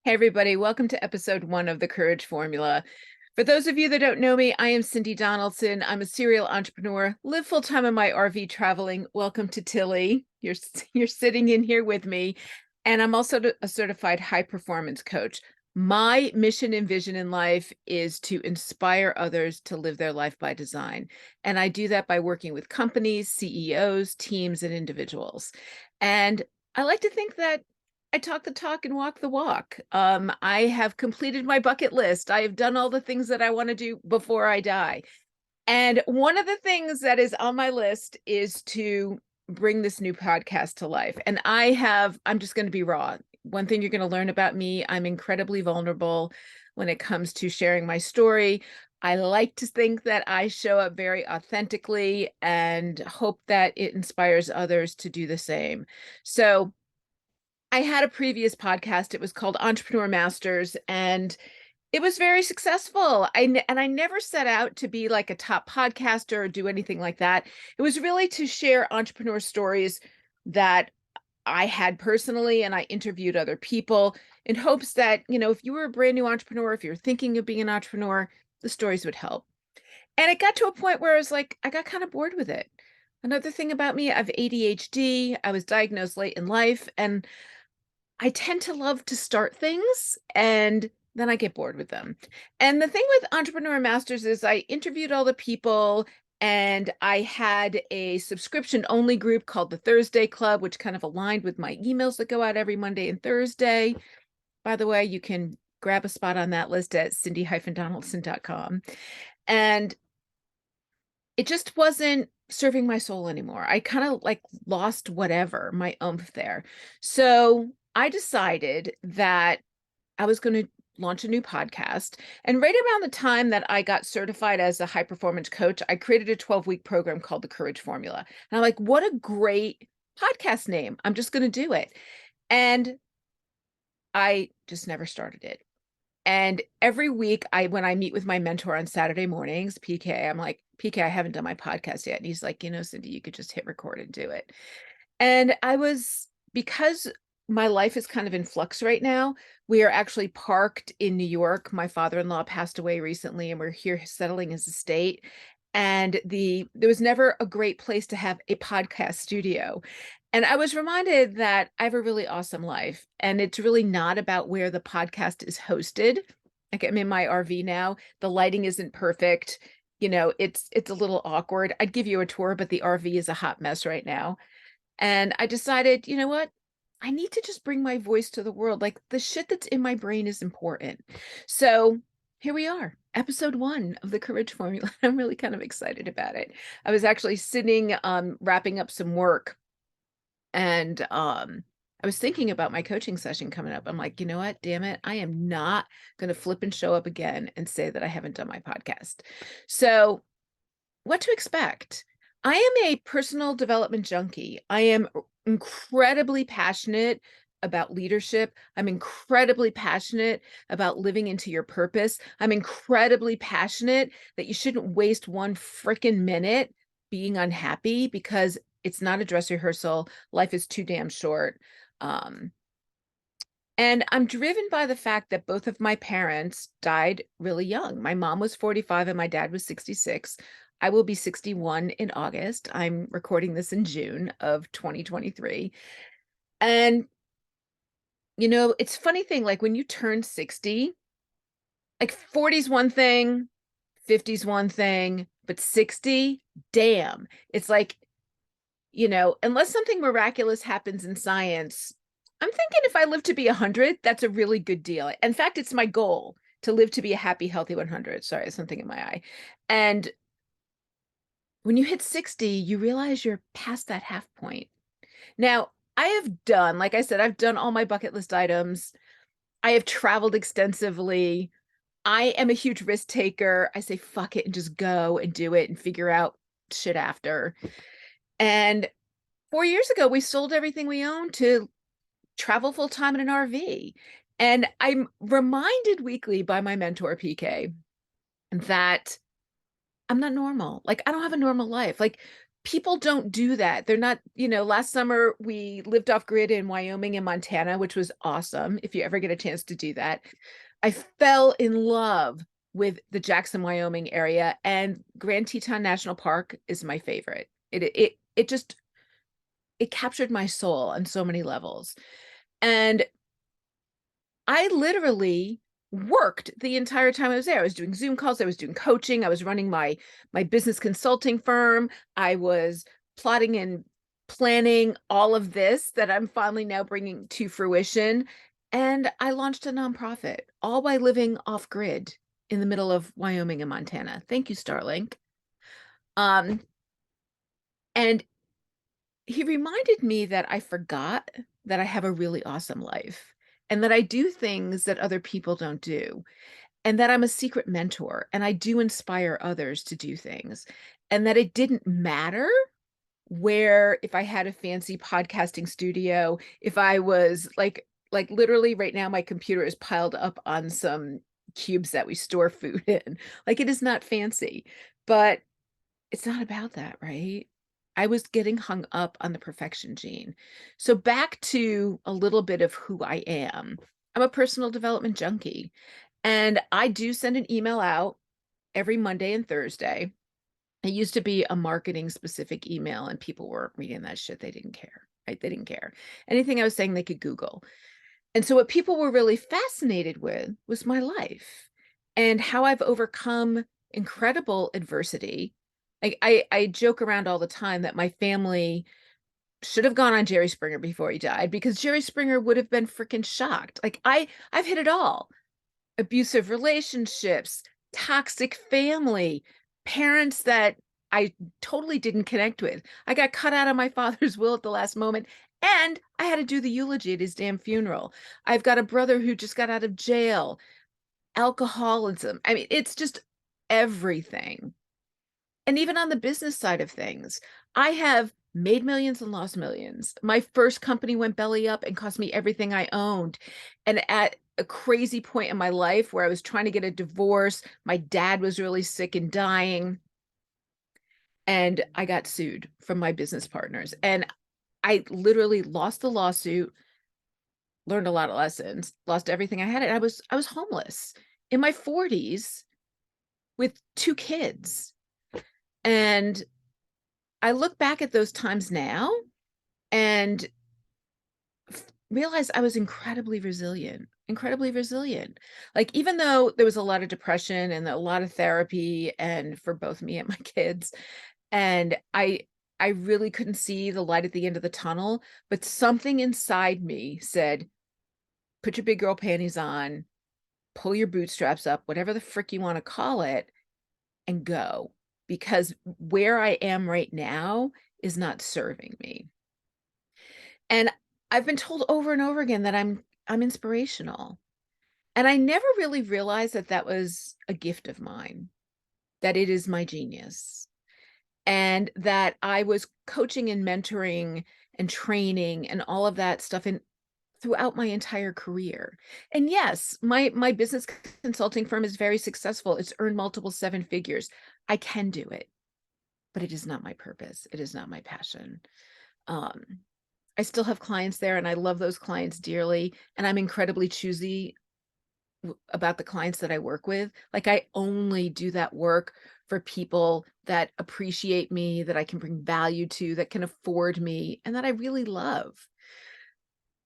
Hey, everybody. Welcome to episode 1 of the Courage Formula. For those of you that don't know me, I am Cindy Donaldson. I'm a serial entrepreneur, live full time in my RV traveling. Welcome to Tilly. You're sitting in here with me. And I'm also a certified high performance coach. My mission and vision in life is to inspire others to live their life by design. And I do that by working with companies, CEOs, teams, and individuals. And I like to think that I talk the talk and walk the walk. I have completed my bucket list. I have done all the things that I want to do before I die. And one of the things that is on my list is to bring this new podcast to life. And I'm just going to be raw. One thing you're going to learn about me, I'm incredibly vulnerable when it comes to sharing my story. I like to think that I show up very authentically and hope that it inspires others to do the same. So, I had a previous podcast. It was called Entrepreneur Masters, and it was very successful. I never set out to be like a top podcaster or do anything like that. It was really to share entrepreneur stories that I had personally, and I interviewed other people in hopes that, if you were a brand new entrepreneur, if you're thinking of being an entrepreneur, the stories would help. And it got to a point where I was like, I got kind of bored with it. Another thing about me, I have ADHD. I was diagnosed late in life, and I tend to love to start things and then I get bored with them. And the thing with Entrepreneur Masters is I interviewed all the people and I had a subscription only group called the Thursday Club, which kind of aligned with my emails that go out every Monday and Thursday. By the way, you can grab a spot on that list at cindy-donaldson.com. And it just wasn't serving my soul anymore. I kind of like lost whatever, my oomph there. So I decided that I was going to launch a new podcast. And right around the time that I got certified as a high performance coach, I created a 12-week program called the Courage Formula. And I'm like, what a great podcast name. I'm just going to do it. And I just never started it. And every week when I meet with my mentor on Saturday mornings, PK, I'm like, PK, I haven't done my podcast yet. And he's like, Cindy, you could just hit record and do it. And because my life is kind of in flux right now, we are actually parked in New York. My father-in-law passed away recently and we're here settling his estate. And there was never a great place to have a podcast studio. And I was reminded that I have a really awesome life. And it's really not about where the podcast is hosted. Like I'm in my RV now. The lighting isn't perfect. It's a little awkward. I'd give you a tour, but the RV is a hot mess right now. And I decided, you know what? I need to just bring my voice to the world. Like the shit that's in my brain is important. So here we are, episode 1 of the Courage Formula. I'm really kind of excited about it. I was actually sitting, wrapping up some work, and I was thinking about my coaching session coming up. I'm like, you know what? Damn it. I am not going to flip and show up again and say that I haven't done my podcast. So what to expect? I am a personal development junkie. I am incredibly passionate about leadership. I'm incredibly passionate about living into your purpose. I'm incredibly passionate that you shouldn't waste one freaking minute being unhappy because it's not a dress rehearsal. Life is too damn short. Um, and I'm driven by the fact that both of my parents died really young. My mom was 45 and my dad was 66. I will be 61 in August. I'm recording this in June of 2023. And, it's a funny thing, like when you turn 60, like 40's one thing, 50's one thing, but 60, damn. It's like, unless something miraculous happens in science, I'm thinking if I live to be 100, that's a really good deal. In fact, it's my goal to live to be a happy, healthy 100. Sorry, something in my eye. And when you hit 60, you realize you're past that half point. Now, I have done, like I said, I've done all my bucket list items. I have traveled extensively. I am a huge risk taker. I say, fuck it and just go and do it and figure out shit after. And 4 years ago, we sold everything we owned to travel full time in an RV. And I'm reminded weekly by my mentor, PK, that I'm not normal. Like, I don't have a normal life. Like, people don't do that. They're not, last summer we lived off grid in Wyoming and Montana, which was awesome. If you ever get a chance to do that, I fell in love with the Jackson, Wyoming area, and Grand Teton National Park is my favorite. It just, it captured my soul on so many levels. And I literally worked the entire time I was there. I was doing Zoom calls, I was doing coaching, I was running my business consulting firm, I was plotting and planning all of this that I'm finally now bringing to fruition. And I launched a nonprofit, all by living off grid in the middle of Wyoming and Montana. Thank you, Starlink. And he reminded me that I forgot that I have a really awesome life, and that I do things that other people don't do, and that I'm a secret mentor and I do inspire others to do things, and that it didn't matter where, if I had a fancy podcasting studio, if I was like literally right now my computer is piled up on some cubes that we store food in. Like, it is not fancy, but it's not about that, right? I was getting hung up on the perfection gene. So back to a little bit of who I am. I'm a personal development junkie, and I do send an email out every Monday and Thursday. It used to be a marketing specific email, and people weren't reading that shit. They didn't care, right? They didn't care. Anything I was saying, they could Google. And so what people were really fascinated with was my life and how I've overcome incredible adversity. I joke around all the time that my family should have gone on Jerry Springer before he died, because Jerry Springer would have been freaking shocked. Like, I've hit it all. Abusive relationships, toxic family, parents that I totally didn't connect with. I got cut out of my father's will at the last moment, and I had to do the eulogy at his damn funeral. I've got a brother who just got out of jail, alcoholism. I mean, it's just everything. And even on the business side of things, I have made millions and lost millions. My first company went belly up and cost me everything I owned. And at a crazy point in my life where I was trying to get a divorce, my dad was really sick and dying, and I got sued from my business partners. And I literally lost the lawsuit, learned a lot of lessons, lost everything I had. And I was homeless in my 40s with 2 kids. And I look back at those times now and realize I was incredibly resilient, incredibly resilient. Like, even though there was a lot of depression and a lot of therapy, and for both me and my kids, and I really couldn't see the light at the end of the tunnel, but something inside me said, put your big girl panties on, pull your bootstraps up, whatever the frick you want to call it, and go. Because where I am right now is not serving me. And I've been told over and over again that I'm inspirational. And I never really realized that that was a gift of mine, that it is my genius. And that I was coaching and mentoring and training and all of that stuff throughout my entire career. And yes, my business consulting firm is very successful. It's earned multiple 7 figures. I can do it, but it is not my purpose. It is not my passion. I still have clients there, and I love those clients dearly. And I'm incredibly choosy about the clients that I work with. Like, I only do that work for people that appreciate me, that I can bring value to, that can afford me, and that I really love.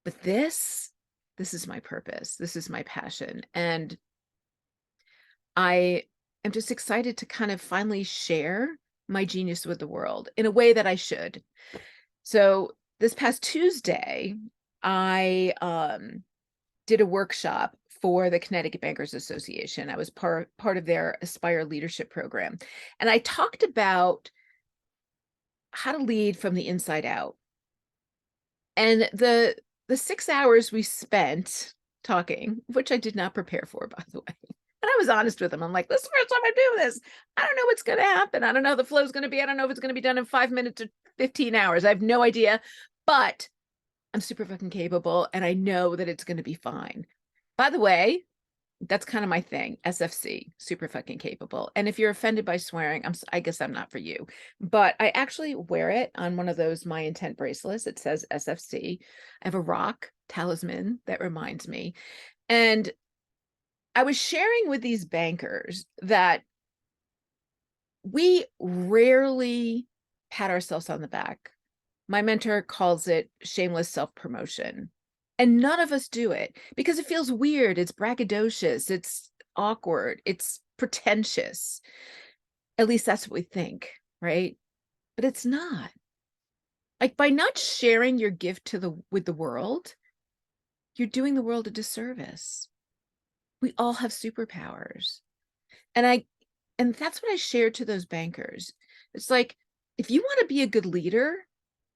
But this is my purpose. This is my passion. And I am just excited to kind of finally share my genius with the world in a way that I should. So this past Tuesday, I did a workshop for the Connecticut Bankers Association. I was part of their Aspire Leadership program. And I talked about how to lead from the inside out. And the 6 hours we spent talking, which I did not prepare for, by the way. And I was honest with them. I'm like, this is the first time I'm doing this. I don't know what's going to happen. I don't know how the flow is going to be. I don't know if it's going to be done in 5 minutes or 15 hours. I have no idea. But I'm super fucking capable, and I know that it's going to be fine. By the way, That's kind of my thing. SFC, super fucking capable. And if you're offended by swearing, I guess I'm not for you. But I actually wear it on one of those My Intent bracelets. It says SFC. I have a rock talisman that reminds me. And I was sharing with these bankers that we rarely pat ourselves on the back. My mentor calls it shameless self-promotion. And none of us do it because it feels weird. It's braggadocious. It's awkward. It's pretentious. At least that's what we think, right? But it's not. Like, by not sharing your gift with the world, you're doing the world a disservice. We all have superpowers. And that's what I shared to those bankers. It's like, if you want to be a good leader,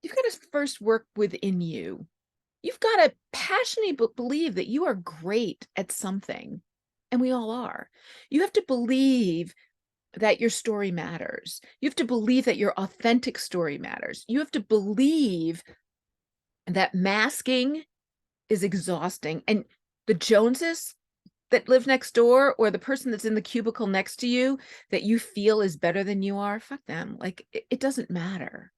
you've got to first work within you. You've got to passionately believe that you are great at something, and we all are. You have to believe that your story matters. You have to believe that your authentic story matters. You have to believe that masking is exhausting. And the Joneses that live next door, or the person that's in the cubicle next to you that you feel is better than you are, fuck them. Like, it doesn't matter.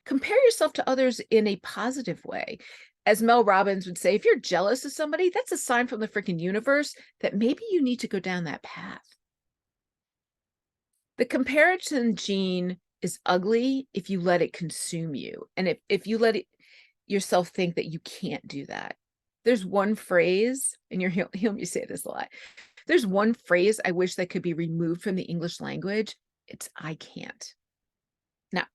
Compare yourself to others in a positive way. As Mel Robbins would say, if you're jealous of somebody, that's a sign from the freaking universe that maybe you need to go down that path. The comparison gene is ugly if you let it consume you. And if you let yourself think that you can't do that. There's one phrase, and you'll hear me say this a lot. There's one phrase I wish that could be removed from the English language. It's I can't. Now,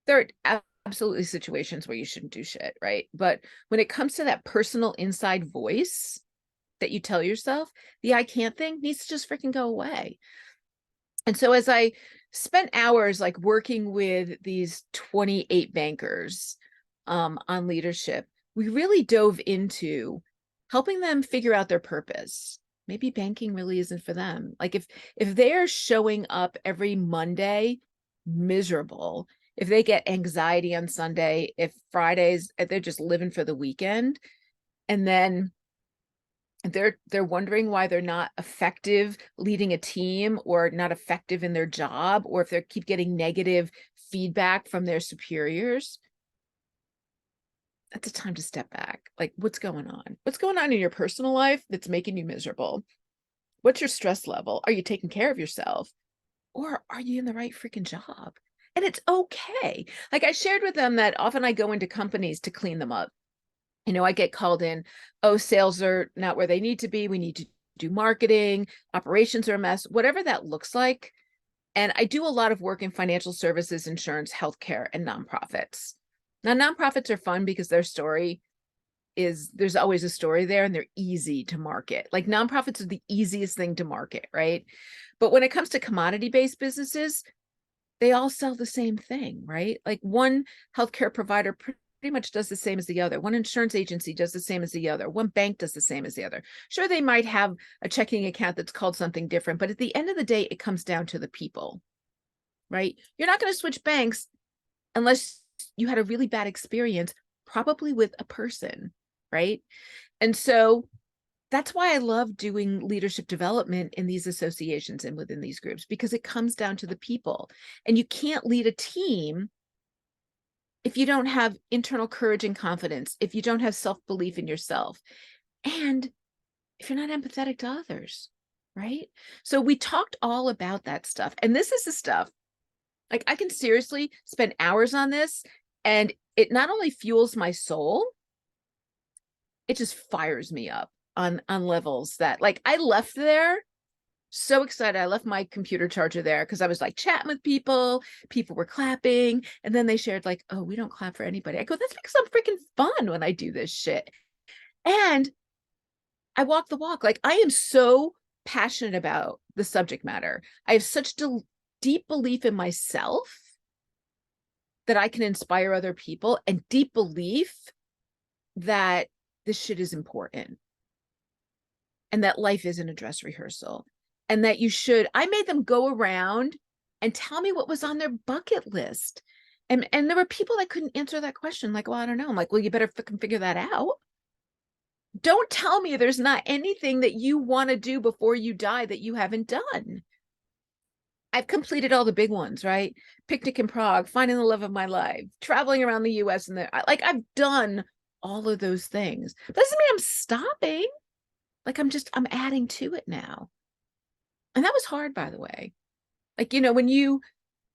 there are absolutely situations where you shouldn't do shit, right? But when it comes to that personal inside voice that you tell yourself, the I can't thing needs to just freaking go away. And so as I spent hours like working with these 28 bankers on leadership, we really dove into helping them figure out their purpose. Maybe banking really isn't for them. Like, if they're showing up every Monday miserable, if they get anxiety on Sunday, if Fridays they're just living for the weekend, and then they're wondering why they're not effective leading a team, or not effective in their job, or if they keep getting negative feedback from their superiors, that's a time to step back. Like, what's going on? What's going on in your personal life that's making you miserable? What's your stress level? Are you taking care of yourself? Or are you in the right freaking job? And it's okay. Like, I shared with them that often I go into companies to clean them up. You know, I get called in, oh, sales are not where they need to be. We need to do marketing, operations are a mess, whatever that looks like. And I do a lot of work in financial services, insurance, healthcare, and nonprofits. Now, nonprofits are fun because their story is, there's always a story there, and they're easy to market. Like, nonprofits are the easiest thing to market, right? But when it comes to commodity-based businesses, they all sell the same thing, right? Like, one healthcare provider pretty much does the same as the other. One insurance agency does the same as the other. One bank does the same as the other. Sure, they might have a checking account that's called something different, but at the end of the day, it comes down to the people, right? You're not going to switch banks unless you had a really bad experience, probably with a person, right? And so that's why I love doing leadership development in these associations and within these groups, because it comes down to the people. And you can't lead a team if you don't have internal courage and confidence, if you don't have self-belief in yourself, and if you're not empathetic to others, right? So we talked all about that stuff. And this is the stuff, like, I can seriously spend hours on this, and it not only fuels my soul, it just fires me up on levels that, like, I left there so excited. I left my computer charger there because I was like chatting with people were clapping, and then they shared like, oh, we don't clap for anybody. I go, that's because I'm freaking fun when I do this shit. And I walk the walk. Like, I am so passionate about the subject matter. I have such deep belief in myself that I can inspire other people, and deep belief that this shit is important, and that life isn't a dress rehearsal, and that I made them go around and tell me what was on their bucket list. And there were people that couldn't answer that question. Like, well, I don't know. I'm like, well, you better fucking figure that out. Don't tell me there's not anything that you want to do before you die that you haven't done. I've completed all the big ones, right? Picnic in Prague, finding the love of my life, traveling around the US, and like I've done all of those things. That doesn't mean I'm stopping. Like I'm adding to it now. And that was hard, by the way. Like, when you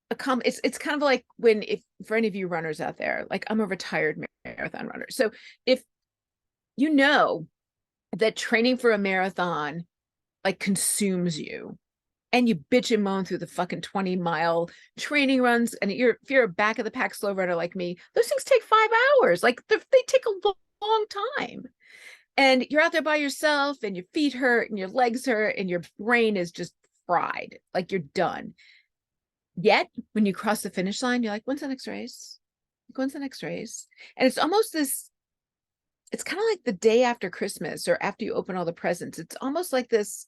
it's kind of like if for any of you runners out there, like I'm a retired marathon runner. So if you know that training for a marathon like consumes you, and you bitch and moan through the fucking 20-mile training runs, and if you're a back of the pack slow runner like me, those things take 5 hours. Like they take a long time. And you're out there by yourself, and your feet hurt and your legs hurt and your brain is just fried. Like you're done. Yet when you cross the finish line, you're like, when's the next race? When's the next race? And it's almost it's kind of like the day after Christmas or after you open all the presents. It's almost like this,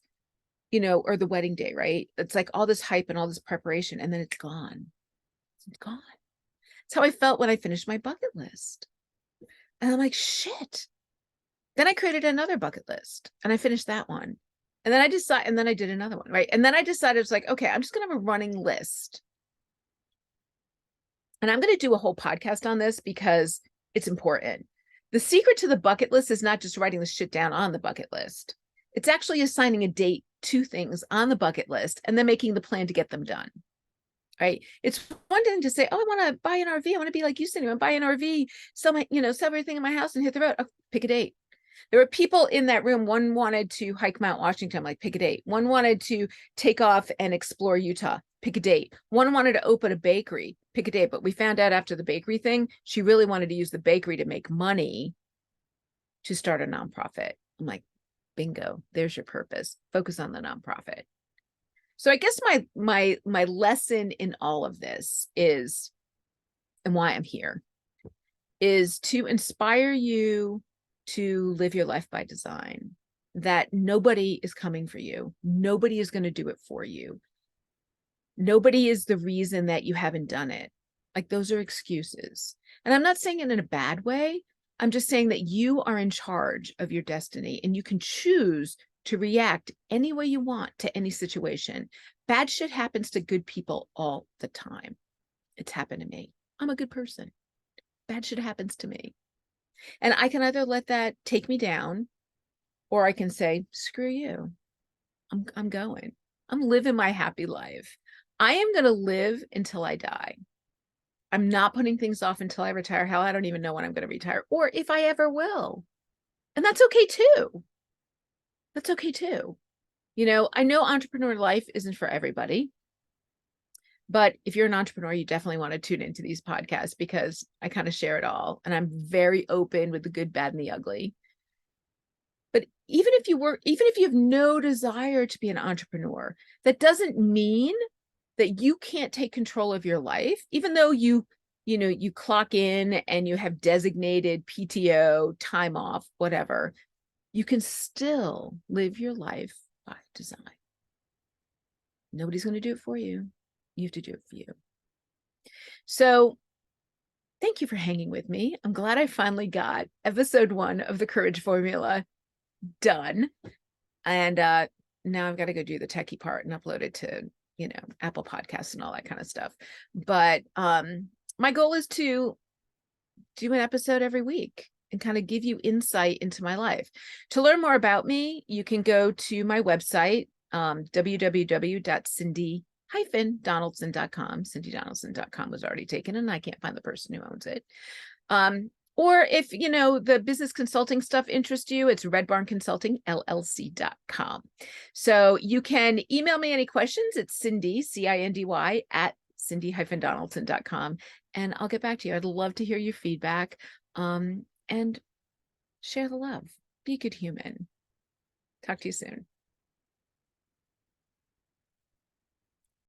or the wedding day, right? It's like all this hype and all this preparation, and then it's gone. It's gone. That's how I felt when I finished my bucket list. And I'm like, shit. Then I created another bucket list and I finished that one. And then I did another one, right? And then I decided it's like, okay, I'm just going to have a running list. And I'm going to do a whole podcast on this because it's important. The secret to the bucket list is not just writing the shit down on the bucket list. It's actually assigning a date to things on the bucket list and then making the plan to get them done. Right? It's one thing to say, oh, I want to buy an RV. I want to be like you, Cindy. I want to buy an RV, sell everything in my house and hit the road. Oh, pick a date. There were people in that room. One wanted to hike Mount Washington. I'm like, pick a date. One wanted to take off and explore Utah. Pick a date. One wanted to open a bakery. Pick a date. But we found out after the bakery thing, she really wanted to use the bakery to make money to start a nonprofit. I'm like, bingo, there's your purpose. Focus on the nonprofit. So I guess my lesson in all of this is, and why I'm here, is to inspire you to live your life by design, that nobody is coming for you. Nobody is going to do it for you. Nobody is the reason that you haven't done it. Like those are excuses. And I'm not saying it in a bad way. I'm just saying that you are in charge of your destiny and you can choose to react any way you want to any situation. Bad shit happens to good people all the time. It's happened to me. I'm a good person. Bad shit happens to me. And I can either let that take me down, or I can say, screw you. I'm going. I'm living my happy life. I am going to live until I die. I'm not putting things off until I retire. Hell, I don't even know when I'm going to retire or if I ever will. And that's okay too. That's okay too. I know entrepreneur life isn't for everybody, but if you're an entrepreneur, you definitely want to tune into these podcasts because I kind of share it all. And I'm very open with the good, bad, and the ugly. But even if you have no desire to be an entrepreneur, that doesn't mean that you can't take control of your life, even though you clock in and you have designated PTO, time off, whatever. You can still live your life by design. Nobody's going to do it for you. You have to do it for you. So thank you for hanging with me. I'm glad I finally got episode 1 of the Courage Formula done. And now I've got to go do the techie part and upload it to Apple Podcasts and all that kind of stuff. But my goal is to do an episode every week and kind of give you insight into my life. To learn more about me, you can go to my website, www.cindy-donaldson.com. CindyDonaldson.com was already taken and I can't find the person who owns it. Or if, the business consulting stuff interests you, it's redbarnconsultingllc.com. So you can email me any questions. It's Cindy, CINDY, at cindy-donaldson.com. And I'll get back to you. I'd love to hear your feedback, and share the love. Be a good human. Talk to you soon.